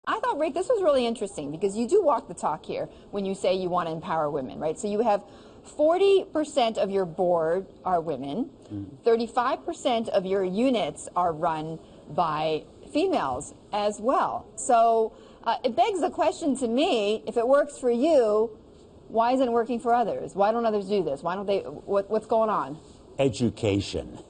I thought, Rick, this was really interesting because you do walk the talk here when you say you want to empower women, right? So you have 40% of your board are women, 35% of your units are run by females as well. So it begs the question to me, if it works for you, why isn't it working for others? Why don't others do this? Why don't they, what's going on? Education.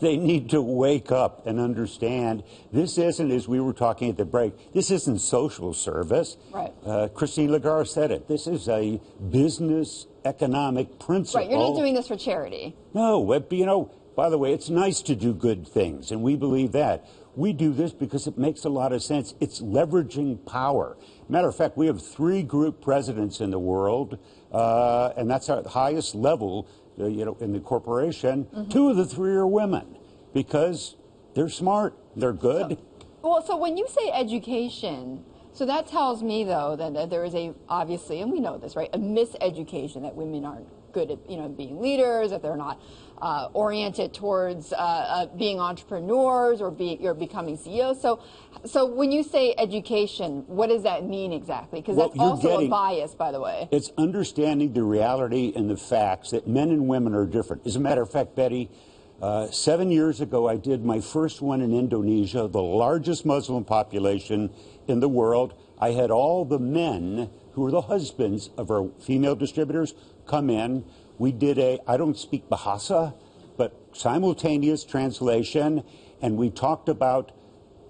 They need to wake up and understand this isn't, as we were talking at the break, this isn't social service. Right. Christine Lagarde said it. This is a business economic principle. Right. You're not doing this for charity. No. But, you know, by the way, it's nice to do good things, and we believe that. We do this because it makes a lot of sense. It's leveraging power. Matter of fact, we have 3 group presidents in the world, and that's our highest level. You know, in the corporation, 2 of the 3 are women because they're smart, they're good. So when you say education, so that tells me, though, that there is obviously, and we know this, right, a miseducation that women aren't good at, being leaders, that they're not oriented towards being entrepreneurs or becoming CEOs. So when you say education, what does that mean exactly? Because that's also a bias, by the way. It's understanding the reality and the facts that men and women are different. As a matter of fact, Betty, 7 years ago, I did my first one in Indonesia, the largest Muslim population in the world. I had all the men who are the husbands of our female distributors come in. We did I don't speak Bahasa, but simultaneous translation, and we talked about,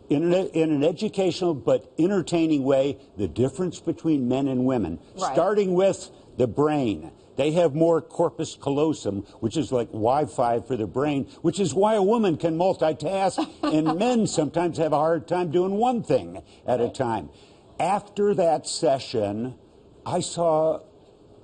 in an educational but entertaining way, the difference between men and women, starting with the brain. They have more corpus callosum, which is like Wi-Fi for the brain, which is why a woman can multitask, and men sometimes have a hard time doing one thing at a time. After that session, I saw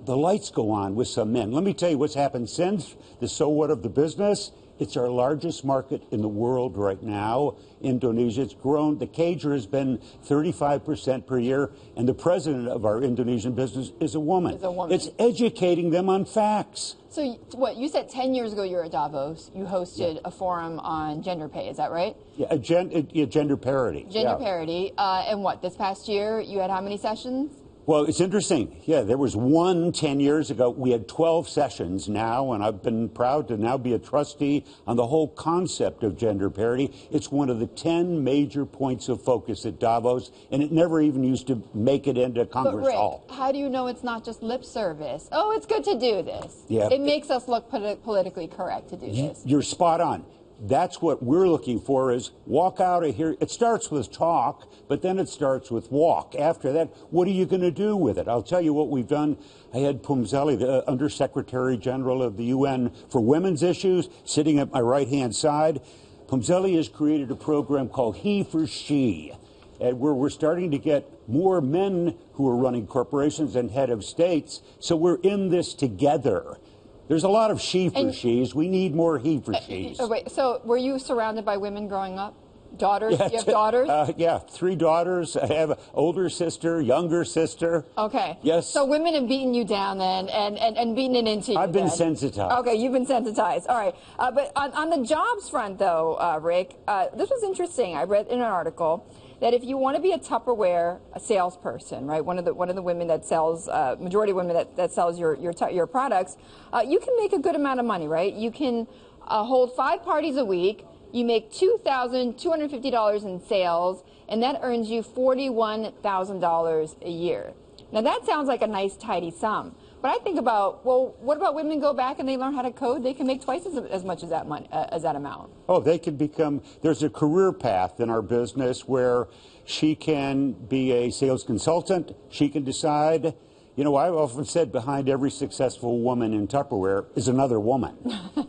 the lights go on with some men. Let me tell you what's happened since the so what of the business. It's our largest market in the world right now, Indonesia. It's grown. The CAGR has been 35% per year, and the president of our Indonesian business is a woman. It's educating them on facts. So what, you said 10 years ago you were at Davos. You hosted a forum on gender pay, is that right? Yeah, gender parity. Gender parity. And what, this past year you had how many sessions? Well, it's interesting. Yeah, there was one 10 years ago. We had 12 sessions now, and I've been proud to now be a trustee on the whole concept of gender parity. It's one of the 10 major points of focus at Davos, and it never even used to make it into Congress Hall. How do you know it's not just lip service? Oh, it's good to do this. Yeah. It makes us look politically correct to do this. You're spot on. That's what we're looking for, is walk out of here. It starts with talk, but then it starts with walk. After that, what are you going to do with it? I'll tell you what we've done. I had Pumzeli, the Undersecretary General of the UN for Women's Issues, sitting at my right-hand side. Pumzeli has created a program called He for She, where we're starting to get more men who are running corporations and head of states. So we're in this together. There's a lot of she for she's. We need more he for she's. Wait, so were you surrounded by women growing up? Daughters? Yeah, you have daughters? Yeah, 3 daughters. I have an older sister, younger sister. Okay. Yes. So women have beaten you down then and beaten it into you. I've been sensitized. Okay, you've been sensitized. All right. But on the jobs front, though, Rick, this was interesting. I read in an article that if you want to be a Tupperware salesperson, right, one of the women that sells, majority of women that sells your products, you can make a good amount of money, right? You can hold 5 parties a week. You make $2,250 in sales, and that earns you $41,000 a year. Now that sounds like a nice, tidy sum. But I think about, well, what about women go back and they learn how to code? They can make twice as much as that money, as that amount. Oh, they can become, there's a career path in our business where she can be a sales consultant. She can decide, you know, I've often said behind every successful woman in Tupperware is another woman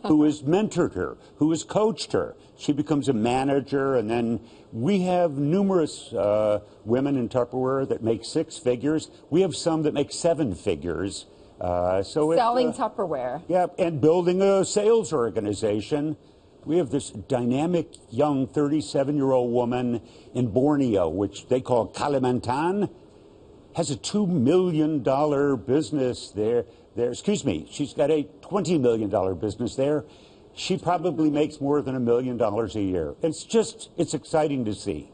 who has mentored her, who has coached her. She becomes a manager, and then we have numerous women in Tupperware that make 6 figures. We have some that make 7 figures. Selling Tupperware. Yeah, and building a sales organization. We have this dynamic young 37-year-old woman in Borneo, which they call Kalimantan, has a $2 million business there. Excuse me, she's got a $20 million business there. She probably makes more than $1 million a year. It's exciting to see.